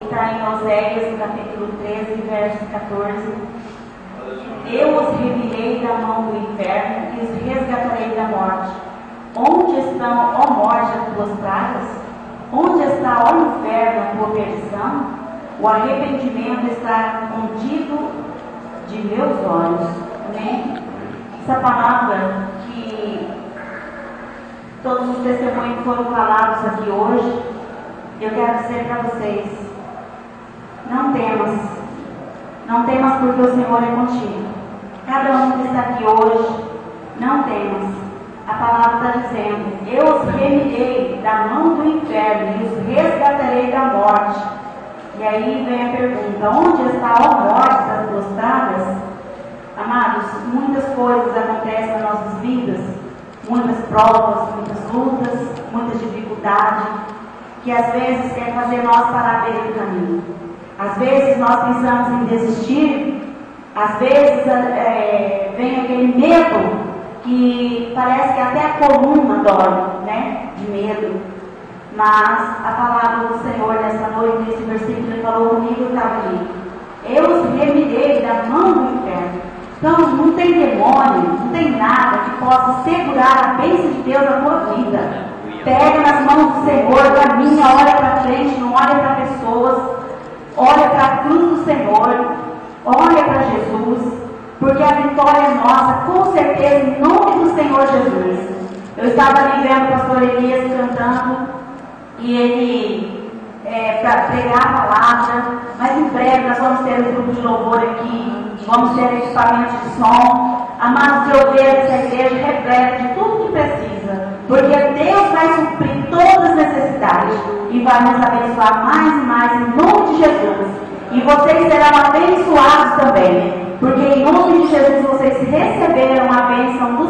Está em Oséias, no capítulo 13, verso 14. Eu os revirei da mão do inferno e os resgatarei da morte. Onde estão, ó morte, as tuas pragas? Onde está, ó inferno, a tua perdição? O arrependimento está escondido de meus olhos. Amém? Essa palavra que todos os testemunhos foram falados aqui hoje, eu quero dizer para vocês: não temas porque o Senhor é contigo. Cada um que está aqui hoje, não temas. A palavra está dizendo: eu os remirei da mão do inferno e os resgatarei da morte. E aí vem a pergunta: onde está, ó morte, das tuas pragas? Amados, muitas coisas acontecem nas nossas vidas, muitas provas, muitas lutas, muitas dificuldades, que às vezes quer fazer nós parar à beira do caminho. Às vezes nós pensamos em desistir, às vezes vem aquele medo que parece que até a coluna dói, né? De medo. Mas a palavra do Senhor nessa noite, nesse versículo, ele falou comigo, estava ali: eu os remirei da mão do inferno. Então não tem demônio, não tem nada que possa segurar a bênção de Deus na tua vida. Pega nas mãos do Senhor, caminha, olha para frente, não olha para pessoas, olha para a cruz do Senhor, olha para Jesus, porque a vitória é nossa, com certeza, em nome do Senhor Jesus. Eu estava ali vendo o pastor Elias cantando, e ele, para pregar a palavra, mas em breve nós vamos ter um grupo de louvor aqui, vamos ter equipamento de som. Amados, eu vejo essa igreja repleta de tudo que precisa, porque Deus vai suprir todas as necessidades e vai nos abençoar mais e mais em nome de Jesus. E vocês serão abençoados também, porque em nome de Jesus vocês receberam a bênção do